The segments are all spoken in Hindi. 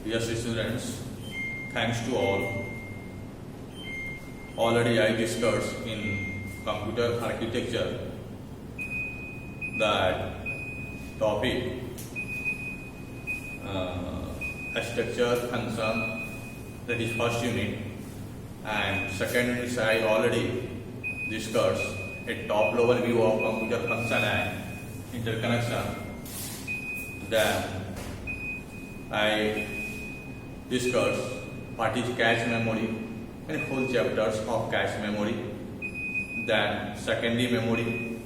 Yes, students, thanks to all. Already I discussed in computer architecture that topic structure function, that is first unit, and second unit I already discussed a top level view of computer function and interconnection. Then I discussed what is cache memory and whole chapters of cache memory, then secondary memory.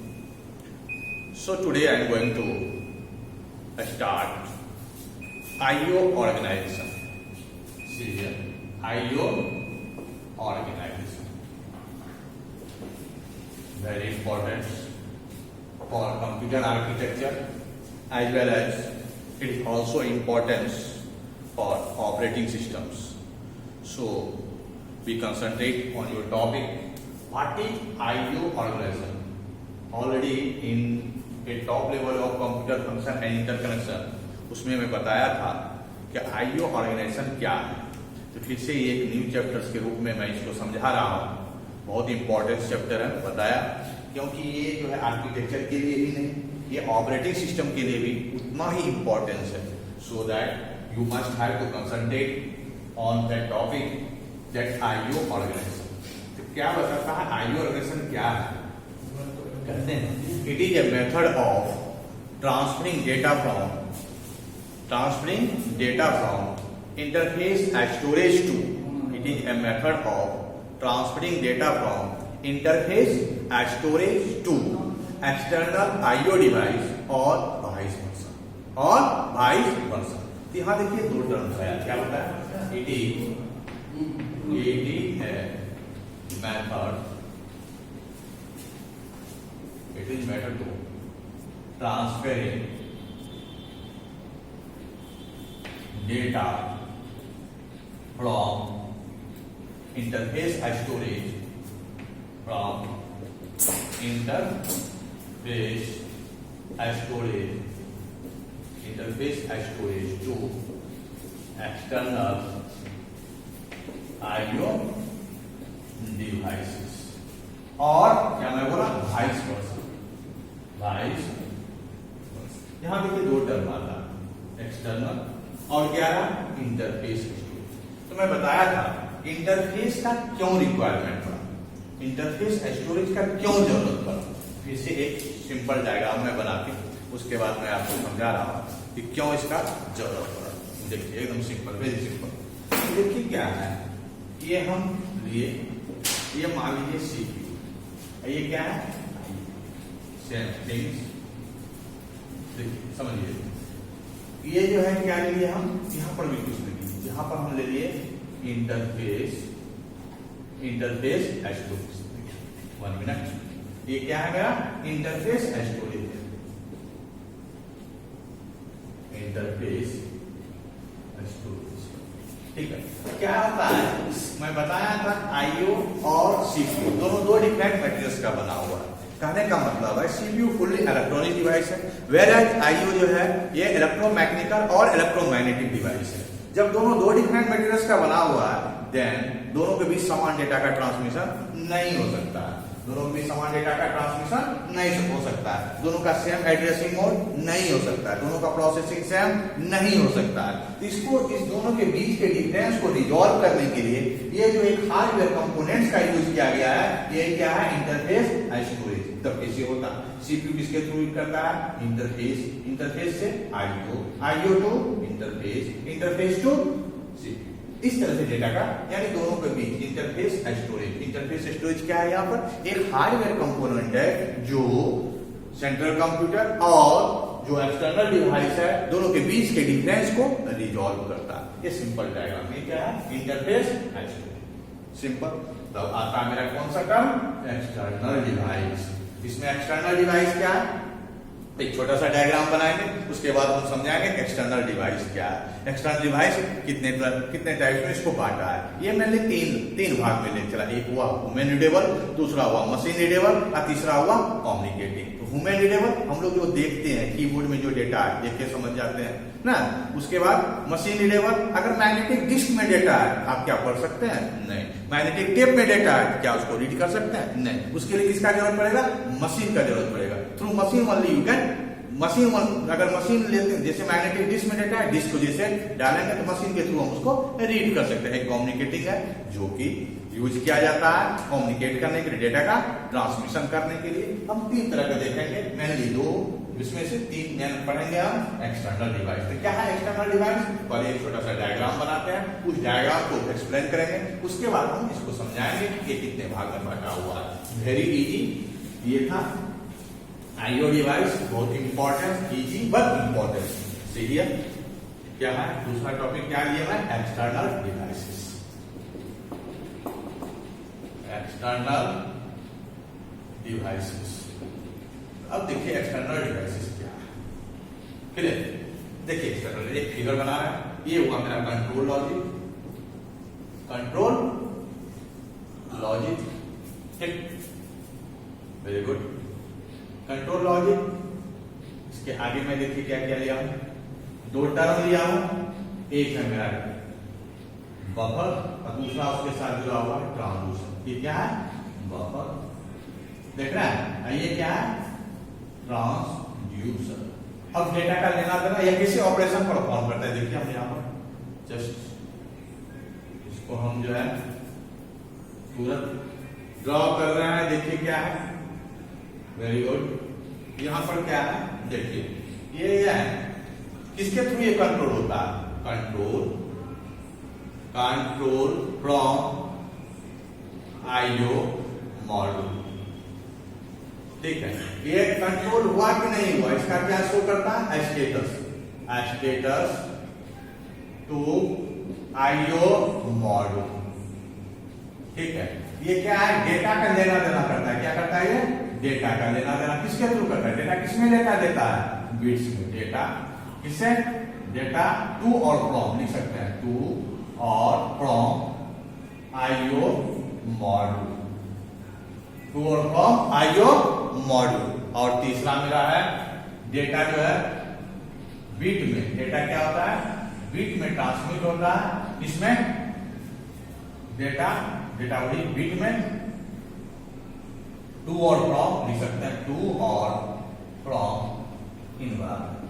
So today I am going to start I/O organization. See here, I/O organization. Very important for computer architecture, as well as it is also important for operating systems. So we concentrate on your topic. What is I/O organization? Already in a top level of computer function and interconnection, उसमें मैं बताया था कि I/O ऑर्गेनाइजेशन क्या है. तो फिर से ये एक न्यू चैप्टर्स के रूप में मैं इसको समझा रहा हूँ. बहुत इंपॉर्टेंट चैप्टर है, बताया, क्योंकि ये जो है आर्किटेक्चर के लिए ही नहीं, ये ऑपरेटिंग सिस्टम के लिए भी उतना ही इंपॉर्टेंस है. So that you must have to concentrate on that topic, that I/O organisation. तो क्या बताता है I/O ऑर्गेनाइजेशन क्या है? कहते हैं it is a method of transferring data from interface and storage to. It is a method of transferring data from interface and storage to external I/O device or vice versa. यहाँ देखिए दो टर्म्स है, क्या होता है? It is method to transferring data from interface storage to external I/O devices, और क्या मैं बोला, वाइस वर्सा. यहां देखिए दो टर्म आता है, एक्सटर्नल और क्या रहा, इंटरफेस स्टोरेज. तो मैं बताया था इंटरफेस का क्यों रिक्वायरमेंट पड़ा, इंटरफेस स्टोरेज का क्यों जरूरत पड़ा. फिर से एक सिंपल डायग्राम में बना के उसके बाद मैं आपको समझा रहा हूं कि क्यों इसका जरूरत पड़ा. देखिए एकदम सिंपल, वेरी सिंपल. देखिए क्या है, ये हम लिए, ये मान लीजिए CPU, ये क्या है, सेम थिंग्स. देखिए समझिए, ये जो है क्या ले लिए हम, यहां पर भी कुछ नहीं, यहां पर हम ले लिए इंटरफेस स्टोरेज. 1 मिनट, ये क्या है मेरा इंटरफेस स्टोरेज. इंटरफेस स्टोरेज, ठीक है. क्या होता है, मैं बताया था I/O और CPU दोनों दो डिफरेंट मटेरियल्स का बना हुआ है. कहने का मतलब है CPU फुल्ली इलेक्ट्रॉनिक डिवाइस है, वेयर I/O जो है ये इलेक्ट्रोमैग्नेटिक और इलेक्ट्रोमैग्नेटिक डिवाइस है. जब दोनों दो डिफरेंट मटेरियल्स का बना हुआ है, देन दोनों के बीच समान डेटा का ट्रांसमिशन नहीं हो सकता है. दोनों के बीच समान डेटा का ट्रांसमिशन नहीं हो सकता है. दोनों का सेम एड्रेसिंग मोड नहीं हो सकता है. दोनों का प्रोसेसिंग सेम नहीं हो सकता है. तो इसको, इस दोनों के बीच के डिफरेंस को रिजॉल्व करने के लिए ये जो एक हार्डवेयर कंपोनेंट्स का यूज किया गया है, ये क्या है, इंटरफेस स्टोरेज. तब कैसे होता है, CPU किसके थ्रू यूज करता है, इंटरफेस से I/O to interface to CPU. इस तरह से डेटा का, यानी दोनों के बीच इंटरफेस स्टोरेज क्या है, यहाँ पर एक हार्डवेयर कंपोनेंट है जो सेंट्रल कंप्यूटर और जो एक्सटर्नल डिवाइस है दोनों के बीच के डिफरेंस को रिजॉल्व करता है. ये सिंपल डायग्राम, ये क्या है, इंटरफेस स्टोरेज. सिंपल. तब आता है मेरा कौन सा टर्म, एक्सटर्नल डिवाइस. इसमें एक्सटर्नल डिवाइस क्या है, एक छोटा सा डायग्राम बनाएंगे, उसके बाद हम समझाएंगे एक्सटर्नल डिवाइस क्या है. एक्सटर्नल डिवाइस कितने टाइप में इसको बांटा है, ये मैंने तीन भाग में ले चला. एक हुआ ह्यूमन रीडेबल, दूसरा हुआ मशीन रीडेबल और तीसरा हुआ कम्युनिकेटिंग. तो ह्यूमन रीडेबल, हम लोग जो देखते हैं कीबोर्ड में जो डेटा है देख के समझ जाते हैं ना। उसके बाद मशीन रीडेबल, अगर मैग्नेटिक डिस्क में डेटा है आप क्या पढ़ सकते हैं? नहीं। मैग्नेटिक टेप में डेटा है क्या उसको रीड कर सकते हैं? नहीं। उसके लिए किसका जरूरत पड़ेगा? मशीन का जरूरत पड़ेगा। Through machine only you can, machine अगर मशीन लेते हैं, जैसे मैग्नेटिक डिस्क में डेटा है, डिस्क को जैसे डालेंगे तो मशीन के थ्रू हम उसको रीड कर सकते हैं। कम्युनिकेटिंग है जो कि यूज किया जाता है कम्युनिकेट करने के लिए, डेटा का ट्रांसमिशन करने के लिए। हम तीन तरह का देखेंगे, मेनली दो, इसमें से तीन मेन पढ़ेंगे हम। एक्सटर्नल डिवाइस, तो क्या है एक्सटर्नल डिवाइस? पहले एक छोटा सा डायग्राम बनाते हैं, उस डायग्राम को एक्सप्लेन करेंगे, उसके बाद हम इसको समझाएंगे कि कितने भाग में बांटा हुआ है। वेरी इजी, ये था आईओ डिवाइस, बहुत इंपॉर्टेंट, इजी बट इंपॉर्टेंट। सही है। क्या है दूसरा टॉपिक क्या लिया है? External devices. एक्सटर्नल डिवाइसेस, अब देखिए एक्सटर्नल डिवाइसेस क्या है। क्लियर? देखिए एक्सटर्नल, एक फिगर बना रहा है, ये हुआ मेरा कंट्रोल लॉजिक, कंट्रोल लॉजिक, ठीक, वेरी गुड। कंट्रोल लॉजिक, इसके आगे मैं देखिए क्या क्या लिया हूं, दो टर्म लिया हूं, एक है मेरा बफर और दूसरा उसके साथ जुड़ा हुआ है ट्रांसड्यूसर। ये क्या है? बफर, देख रहा है, ये क्या है? ट्रांसड्यूसर। अब डेटा का लेना देना या किसी ऑपरेशन परफॉर्म करता है, देखिए हम यहां पर जस्ट इसको हम जो है तुरंत ड्रॉ कर रहे हैं। देखिए क्या है, वेरी गुड। यहां पर क्या है देखिए, ये है किसके थ्रू ये कंट्रोल होता है? कंट्रोल फ्रॉम आईओ मॉड्यूल, ठीक है। ये कंट्रोल हुआ कि नहीं हुआ, इसका क्या शो करता है? Status, status to IO module, ठीक है। ये क्या है? डेटा का लेना देना करता है। क्या करता है ये? डेटा का लेना देना। किसके थ्रू करता है? डेटा किसमें लेता देता है? बिट्स में। डेटा किससे? डेटा टू और फ्रॉम लिख सकते हैं, टू और फ्रॉम आईओ मॉड्यूल, टू और फ्रॉम आईओ मॉड्यूल। और तीसरा मेरा है डेटा जो है बिट में, डेटा क्या होता है? बिट में ट्रांसमिट होता है। इसमें डेटा वही बिट में, टू और फ्रॉम लिख सकते हैं, टू और फ्रॉम इनवर्स।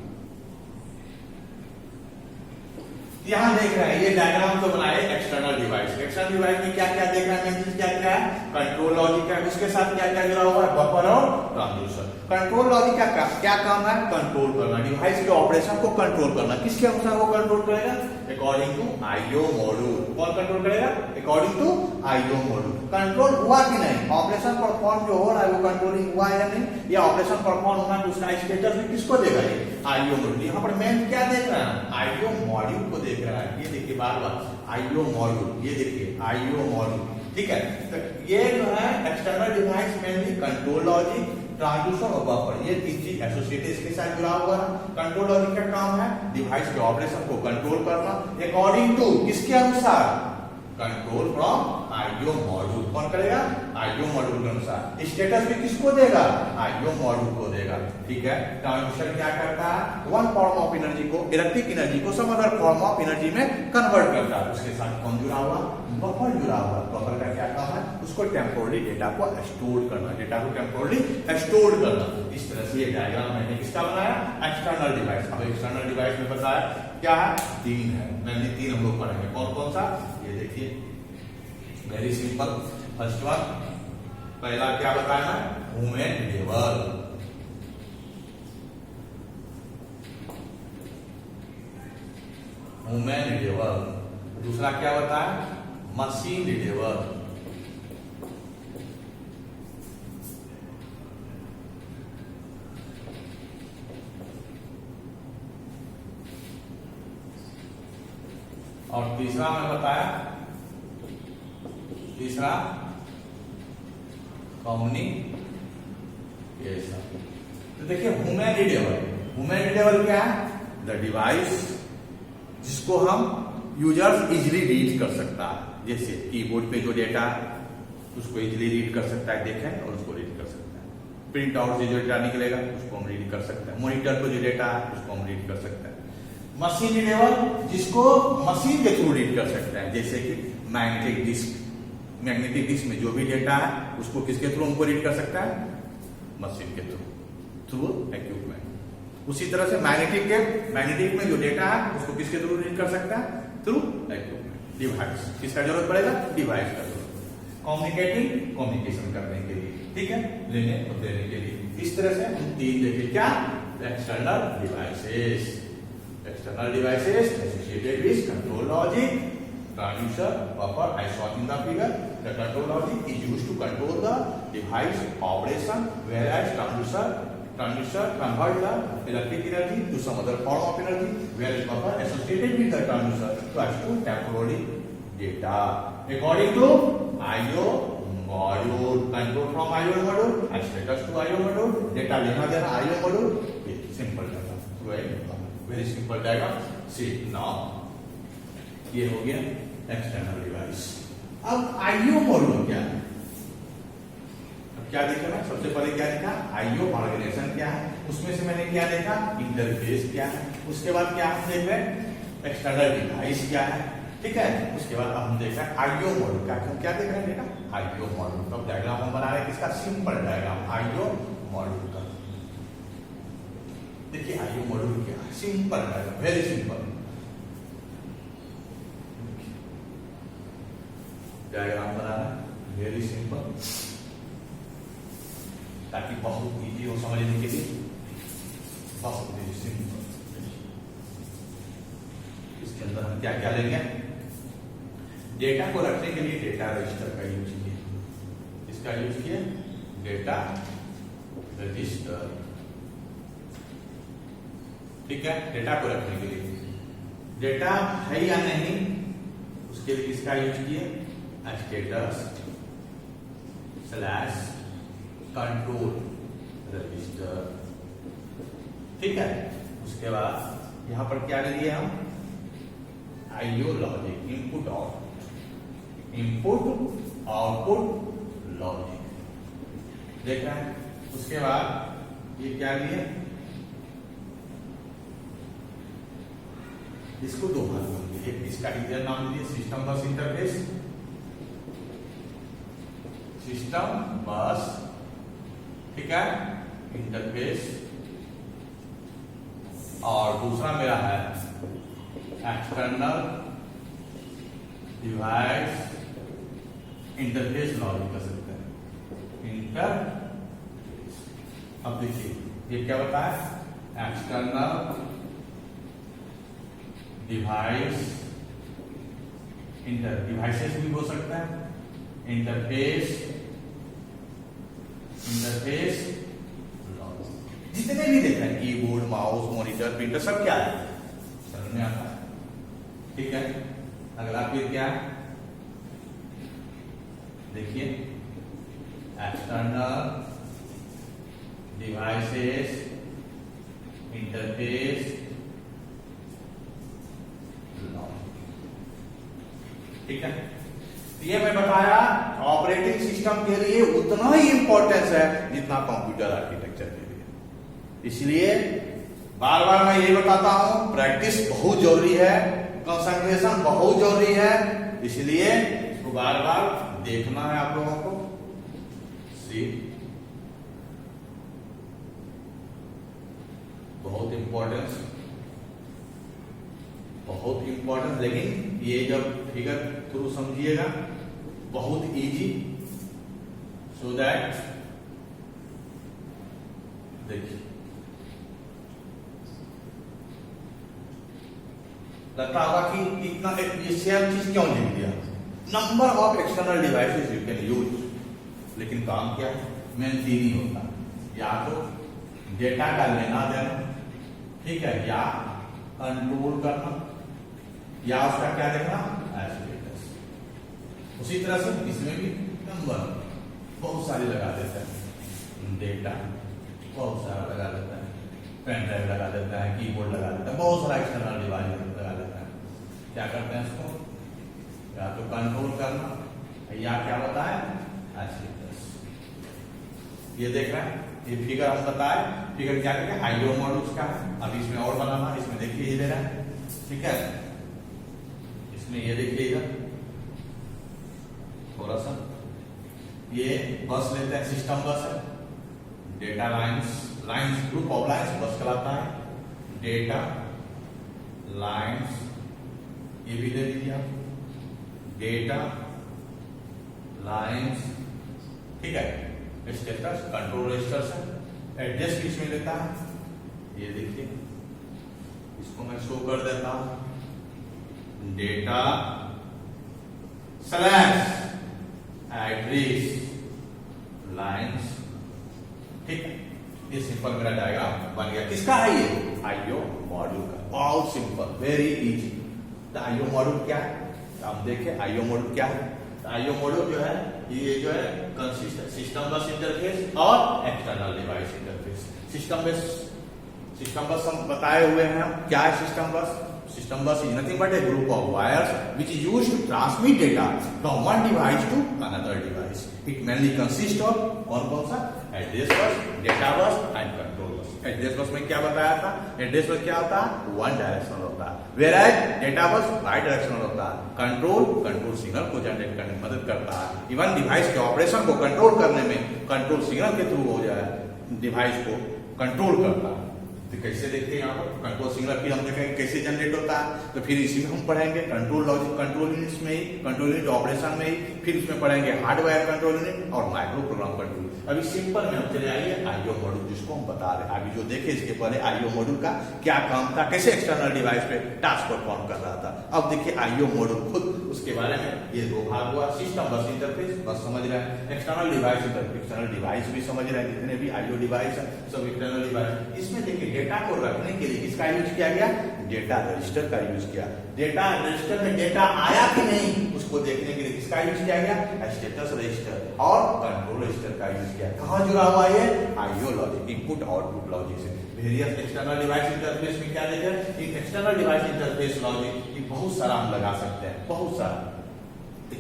यहां देख रहे हैं ये डायग्राम तो बनाए एक्सटर्नल डिवाइस। एक्सटर्नल डिवाइस में क्या क्या देख रहे हैं? क्या क्या है? कंट्रोल लॉजिक है, उसके साथ क्या क्या जुड़ा हुआ है? बफर और ट्रांसड्यूसर। कंट्रोल लॉजिक का क्या काम है? कंट्रोल करना, डिवाइस के ऑपरेशन को कंट्रोल करना। किसके अनुसार वो कंट्रोल करेगा? According to IO module. कौन कंट्रोल करेगा? According to IO module. Control हुआ कि नहीं, ऑपरेशन परफॉर्म जो हो रहा है वो कंट्रोलिंग हुआ या नहीं, या ऑपरेशन परफॉर्म होना है तो उसका स्टेटस भी किसको देगा? ये आईओ मॉड्यूल। यहाँ पर मेन क्या देख रहा है? आईओ मॉड्यूल को देख रहा है। ये देखिए बार बार आईओ मॉड्यूल, ये देखिए आईओ मॉड्यूल, ठीक है। तो ये जो है external device mainly control logic, transducer और बफर, ये तीन चीज एसोसिएटेड इसके साथ जुड़ा हुआ है। कंट्रोल लॉजिक का काम है डिवाइस के ऑपरेशन को कंट्रोल करना अकॉर्डिंग टू, किसके अनुसार? Control from IO module. कौन करेगा? आईओ मॉड्यूल के अनुसार। स्टेटस भी किसको देगा? आईओ मॉड्यूल को देगा, ठीक है। ट्रांसड्यूसर क्या करता है? वन फॉर्म ऑफ एनर्जी को, इलेक्ट्रिक एनर्जी को some other form of energy में कन्वर्ट करता है। उसके साथ कौन जुड़ा हुआ? बफर जुड़ा हुआ। बफर का क्या काम है? उसको टेम्पोरली डेटा को स्टोर करना, डेटा को टेम्पोरली स्टोर करना। इस तरह से ये डायग्राम मैंने किसका बनाया? External device. अब एक्सटर्नल डिवाइस में बताया क्या है? तीन है, मैंने तीन हम लोग पढ़ेंगे। कौन कौन सा? ये देखिए वेरी सिंपल। फर्स्ट वन, पहला क्या बताया? Human readable. Human readable. दूसरा क्या बताया? Machine readable. और तीसरा मैं बताया, तीसरा कम्युनिकेशन। तो देखिए ह्यूमन रीडेबल, ह्यूमन रीडेबल क्या है? द डिवाइस जिसको हम यूजर्स इजिली रीड कर सकता है। जैसे कीबोर्ड पे जो डेटा है उसको इजिली रीड कर सकता है, देखें और उसको रीड कर सकता है। प्रिंट आउट से जो डेटा निकलेगा उसको हम रीड कर सकते हैं, मॉनिटर को जो डेटा है उसको हम रीड कर सकते हैं। मशीन रीडेबल जिसको मशीन के थ्रू रीड कर सकते हैं, जैसे कि मैग्नेटिक डिस्क, मैग्नेटिक डिस्क में जो भी डेटा है उसको किसके थ्रू हमको रीड कर सकता है, मशीन के थ्रू इक्विपमेंट। उसी तरह से मैग्नेटिक में जो डेटा है उसको किसके थ्रू रीड कर सकता है, थ्रू इक्विपमेंट, डिवाइस। किसका जरूरत पड़ेगा, डिवाइस का जरूरत, कम्युनिकेशन करने के लिए, ठीक है, लेने और देने के लिए। इस तरह से हम तीन देखे, क्या, external devices, associated with control logic, transducer, buffer, as shown in the figure. The control logic is used to control the device operation, whereas transducer convert the electric energy to some other form of energy, whereas buffer associated with the transducer to execute temporary data. According to IO module, control from IO module, and status to IO module, data लेना देना IO module, simple diagram, very simple diagram. See now, ये हो गया एक्सटर्नल डिवाइस। अब आईओ मॉड्यूल क्या है, अब क्या देखा मैं, सबसे पहले क्या देखा, आईओ ऑर्गेनाइजेशन क्या है, उसमें से मैंने क्या देखा, इंटरफेस क्या है, उसके बाद क्या हम देख रहे हैं, एक्सटर्नल डिवाइस क्या है, ठीक है, उसके बाद हम देख रहे हैं आईओ मॉड्यूल क्या, क्या देख रहे हैं बेटा, आईओ मॉड्यूल। तो डायग्राम हम बना रहे हैं किसका, सिंपल डायग्राम आईओ मॉड्यूल का। देखिए आईओ मॉड्यूल क्या है, simple diagram, very simple diagram बनाना, वेरी सिंपल, ताकि बहुत इजी हो समझने के लिए, बहुत वेरी सिंपल। इसके अंदर हम क्या क्या लेंगे, डेटा को रखने के लिए डेटा रजिस्टर का यूज किया, इसका यूज किया, डेटा रजिस्टर, ठीक है, डेटा को रखने के लिए, डेटा है या नहीं उसके लिए किसका यूज किया, स्टेटस स्लैश कंट्रोल रजिस्टर, ठीक है। उसके बाद यहां पर क्या ले लिया हम, IO logic, input output logic, देख रहे हैं। उसके बाद ये क्या लिए, इसको दो भाग में, एक इसका इधर नाम दिए सिस्टम बस इंटरफेस, सिस्टम बस, ठीक है, इंटरफेस, और दूसरा मेरा है एक्सटर्नल डिवाइस इंटरफेस लॉजिक कर सकते हैं, इंटर। अब देखिए ये क्या होता है, एक्सटर्नल डिवाइस डिवाइसेस भी हो सकता है, इंटरफेस जितने भी देखते हैं, कीबोर्ड, माउस, मॉनिटर, प्रिंटर, सब क्या है, समझ में आता है, ठीक है। अगला फिर क्या है, देखिए एक्सटर्नल डिवाइसेस इंटरफेस, ठीक है। ये मैं बताया ऑपरेटिंग सिस्टम के लिए उतना ही इंपॉर्टेंस है जितना कंप्यूटर आर्किटेक्चर के लिए। इसलिए बार बार मैं यही बताता हूं, प्रैक्टिस बहुत जरूरी है, कंसंट्रेशन बहुत जरूरी है, इसलिए इसको बार बार देखना है आप लोगों को। सी बहुत इंपॉर्टेंस, लेकिन ये जब फिगर थ्रू समझिएगा बहुत इजी, सो दैट देखिए लगता होगा कि इतना ये सेम चीज क्यों लिख दिया, number of external devices you can use, लेकिन काम क्या है, मेन तीन ही होता, या तो डेटा का लेना देना, ठीक है, या कंट्रोल करना, या उसका क्या देखना, एस्पेक्ट्स। उसी तरह से इसमें भी नंबर बहुत सारे लगा देता है, डेटा बहुत सारा लगा देता है, पेन ड्राइव लगा देता है, कीबोर्ड लगा देता है, बहुत सारा एक्सटर्नल डिवाइस लगा देता है। क्या करते हैं इसको, या तो कंट्रोल करना, या क्या होता है, एस्पेक्ट्स। ये देख रहे हैं ये फिगर हम बताए, फिगर क्या करेंगे, आईओ मॉड्यूल्स का है। अब इसमें और बनाना, इसमें देखिए ये दे रहा है, ठीक है, इसमें ये देखिए इधर थोड़ा सा, ये बस लेते हैं, सिस्टम बस है, data lines, lines group of lines बस कहलाता है, डेटा लाइंस ये भी दे दीजिए आप, डेटा लाइंस, ठीक है, स्टेटस कंट्रोल रजिस्टर्स है, एड्रेस किस में लेता है, ये देखिए, इसको मैं शो कर देता हूं, डेटा स्लैश एड्रेस लाइंस, ठीक है, ये सिंपल मेरा डायग्राम बन गया। किसका है ये, आईओ मॉड्यूल का, बहुत सिंपल, वेरी इजी। तो आईओ मॉड्यूल क्या है, तो हम देखें आईओ मॉड्यूल क्या है। आईओ मॉड्यूल जो है ये जो है कंसिस्ट सिस्टम बस इंटरफेस और एक्सटर्नल डिवाइस इंटरफेस। सिस्टम बस हम बताए हुए हैं, क्या है सिस्टम बस, सिस्टम बस is nothing but a group of wires which is used to transmit data from one device to another device. It mainly consists of कौन सा, address bus, data bus and control bus. Address bus में क्या बताया था, एड्रेस बस क्या होता है, वन डायरेक्शनल होता है, whereas data bus by directional होता है। कंट्रोल सिग्नल को जनरेट करने में मदद करता है, इवन डिवाइस के ऑपरेशन को कंट्रोल करने में कंट्रोल सिग्नल के थ्रू हो जाए, डिवाइस को कंट्रोल करता है। तो कैसे देखते हैं यहाँ पर कंट्रोल सिग्नल, फिर हम देखेंगे कैसे जनरेट होता है, तो फिर इसी में हम पढ़ेंगे कंट्रोल लॉजिक, कंट्रोल यूनिट्स में ही, कंट्रोल यूनिट ऑपरेशन में ही, फिर उसमें पढ़ेंगे हार्डवेयर कंट्रोल यूनिट और माइक्रो प्रोग्राम कंट्रोल। अभी सिंपल में हम चले आइए आईओ मॉड्यूल, जिसको हम बता रहे हैं। अभी जो देखे इसके पहले आईओ मॉड्यूल का क्या काम था, कैसे एक्सटर्नल डिवाइस पे टास्क परफॉर्म कर रहा था। अब देखिए आईओ मॉड्यूल खुद उसके बारे में, ये दो भाग हुआ, सिस्टम बस इंटरफेस बस समझ रहे हैं, external device interface, external device भी समझ रहे हैं, जितने भी आईओ डिवाइस है सब एक्सटर्नल डिवाइस। इसमें देखिए डेटा को रखने के लिए किसका यूज किया गया, डेटा रजिस्टर का यूज किया। डेटा रजिस्टर में डेटा आया कि नहीं उसको देखने के लिए किसका यूज किया गया, स्टेटस रजिस्टर और कंट्रोल रजिस्टर का यूज किया। कहां जुड़ा हुआ है, IO logic, input output logic से। वेरियस एक्सटर्नल डिवाइस इंटरफेस में क्या देखें, एक्सटर्नल डिवाइस इंटरफेस लॉजिक, ये बहुत सारा हम लगा सकते हैं, बहुत सारा।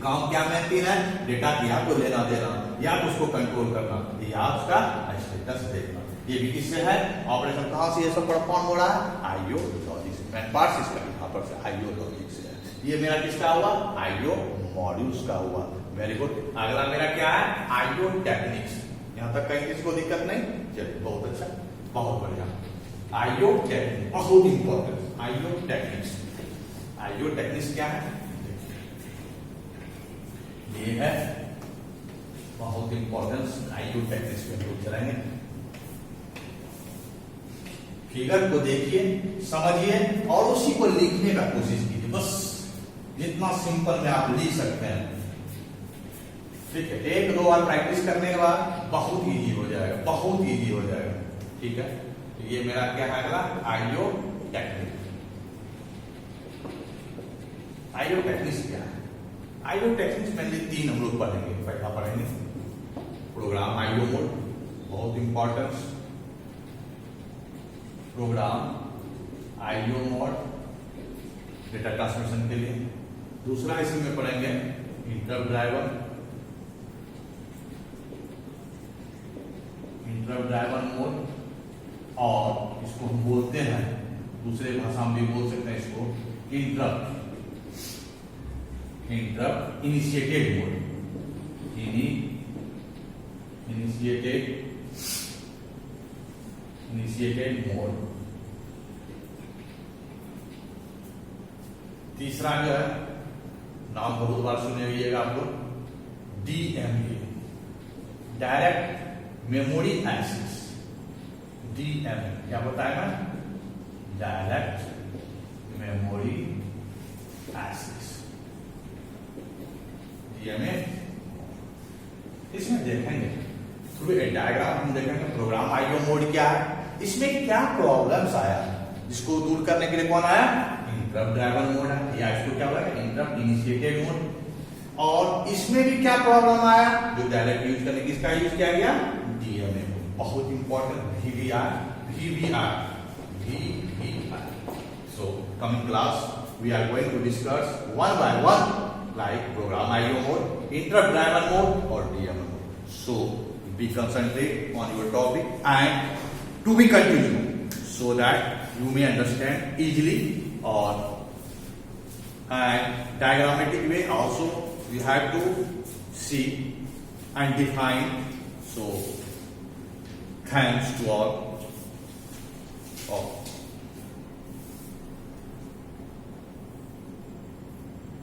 काम क्या में है, डेटा की या तो लेना देना या उसको कंट्रोल करना या उसका स्टेटस देखना। ये भी किससे है, ऑपरेशन कहां से ये सब परफॉर्म हो रहा है, आईओ लॉजिक से। मैं पार्ट इसका यहां पर से आईओ लॉजिक से है। ये मेरा किसका हुआ, आईओ मॉड्यूल्स का हुआ। Very good. अगला मेरा क्या है, आईओ टेक्निक्स। यहां तक कहीं किसी को दिक्कत नहीं, चलिए बहुत अच्छा, बहुत बढ़िया। आईओ टेक्निक बहुत important, IO techniques. IO techniques क्या है, ये है बहुत इंपॉर्टेंस। आईओ टेक्निक्स में लोग चलाएंगे, फिगर को देखिए, समझिए और उसी को लिखने का कोशिश कीजिए, बस जितना सिंपल में आप लिख सकते हैं। ठीक है, एक दो बार प्रैक्टिस करने के बाद बहुत इजी हो जाएगा, बहुत इजी हो जाएगा। ठीक है, तो ये मेरा क्या है अगला, आईओ टेक्निक। आईओ टेक्निक्स क्या है, आईओ टेक्निक्स में तीन हम लोग पढ़ेंगे। पहला पढ़ेंगे प्रोग्राम आईओ मोड, बहुत importance, program IO mode data transmission के लिए। दूसरा इसी में पढ़ेंगे interrupt driver, interrupt driver mode, और इसको हम बोलते हैं, दूसरे भाषा में भी बोल सकते हैं इसको, interrupt initiated mode, initiated mode. तीसरा जो है, नाम बहुत बार सुने होइएगा आप लोग, DMA, direct memory access. DMA क्या बताएगा, डायरेक्ट मेमोरी एक्सेस, डीएमए। इसमें देखेंगे थ्रू ए डायग्राम, हम देखेंगे प्रोग्राम आईओ मोड क्या है, इसमें क्या प्रॉब्लम्स आया, जिसको दूर करने के लिए कौन आया, इंटरप्ट ड्राइवर मोड है, या इसको क्या बोला, इंटरप्ट इनिशिएटेड मोड। और इसमें भी क्या प्रॉब्लम आया, जो डायरेक्ट यूज करने की इसका यूज किया गया, डीएमए। बहुत important, VVR. So coming class we are going to discuss one by one like program IO mode, interrupt driver mode और DMA mode. So be concentrate on your topic and to be continued so that you may understand easily or and diagrammatic way also you have to see and define. So thanks to all.